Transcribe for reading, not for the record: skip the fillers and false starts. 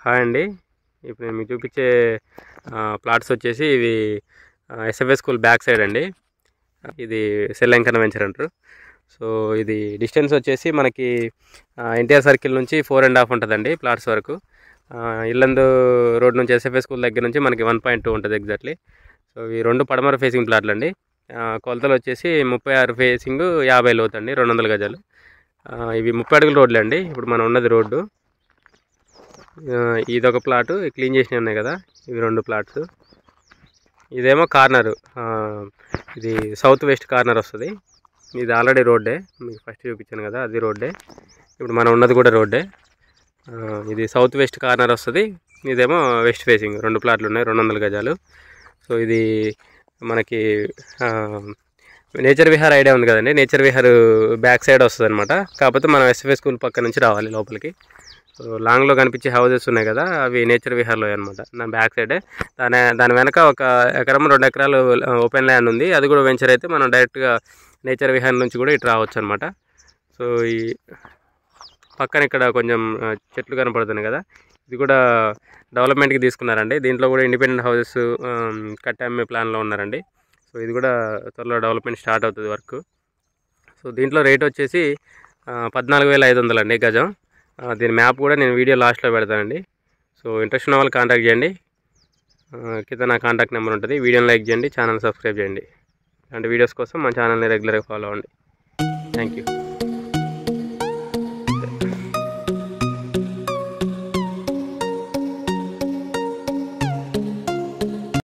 Hi అండి. ఇప్పుడు నేను మీకు చూపించే ప్లాట్స్ వచ్చేసి ఇవి ఎస్ఎఫ్ఎస్ స్కూల్ బ్యాక్ సైడ్ అండి. ఇది సెల్లంకన వెంచర్ అంటారు. సో ఇది డిస్టెన్స్ వచ్చేసి మనకి ఎన్టీఆర్ సర్కిల్ నుంచి 4.5 ఉంటుందండి ప్లాట్స్ వరకు. ఇల్లందు రోడ్ నుంచి ఎస్ఎఫ్ఎస్ స్కూల్ దగ్గర నుంచి మనకి 1.2 ఉంటుంది ఎగ్జాక్ట్లీ. సో ఈ రెండు పడమర ఫేసింగ్ ప్లాట్లు అండి. కొలతలు వచ్చేసి 36 ఫేసింగ్ 50 లోతు అండి, 200 గజాలు. ఇవి 30 అడుగుల రోడ్లు అండి. ఇప్పుడు మనం ఉన్నది రోడ్డు. ఇదొక ప్లాటు, క్లీన్ చేసినవి ఉన్నాయి కదా, ఇవి 2 ప్లాట్స్. ఇదేమో కార్నరు, ఇది సౌత్ వెస్ట్ కార్నర్ వస్తుంది. ఇది ఆల్రెడీ రోడ్డే, మీకు ఫస్ట్ చూపించాను కదా, అది రోడ్డే. ఇప్పుడు మనం ఉన్నది కూడా రోడ్డే. ఇది సౌత్ వెస్ట్ కార్నర్ వస్తుంది, ఇదేమో వెస్ట్ ఫేసింగ్. 2 ప్లాట్లు ఉన్నాయి, 200 గజాలు. సో ఇది మనకి నేచర్ విహార్ ఐడియా ఉంది కదండి, నేచర్ విహార్ బ్యాక్ సైడ్ వస్తుంది అనమాట. కాకపోతే మనం ఎస్ఎఫ్ఎస్ స్కూల్ పక్క నుంచి రావాలి లోపలికి. సో లాంగ్లో కనిపించే హౌజెస్ ఉన్నాయి కదా, అవి నేచర్ విహార్లో అనమాట, నా బ్యాక్ సైడే. దాని వెనక 1 ఎకరం 2 ఎకరాలు ఓపెన్ ల్యాండ్ ఉంది. అది కూడా వెంచర్ అయితే మనం డైరెక్ట్గా నేచర్ విహార్ నుంచి కూడా ఇటు రావచ్చు అనమాట. సో ఈ పక్కన ఇక్కడ కొంచెం చెట్లు కనపడుతున్నాయి కదా, ఇది కూడా డెవలప్మెంట్కి తీసుకున్నారండి. దీంట్లో కూడా ఇండిపెండెంట్ హౌసెస్ కట్టే ప్లాన్లో ఉన్నారండి. సో ఇది కూడా త్వరలో డెవలప్మెంట్ స్టార్ట్ అవుతుంది వర్క్. సో దీంట్లో రేట్ వచ్చేసి 14,500 అండి గజం. దీని మ్యాప్ కూడా నేను వీడియో లాస్ట్లో పెడతానండి. సో ఇంట్రెస్ట్ ఉన్న వాళ్ళు కాంటాక్ట్ చేయండి. కింద నా కాంటాక్ట్ నెంబర్ ఉంటుంది. వీడియోని లైక్ చేయండి, ఛానల్ సబ్స్క్రైబ్ చేయండి. ఇలాంటి వీడియోస్ కోసం మా ఛానల్ని రెగ్యులర్గా ఫాలో అవ్వండి. Thank you.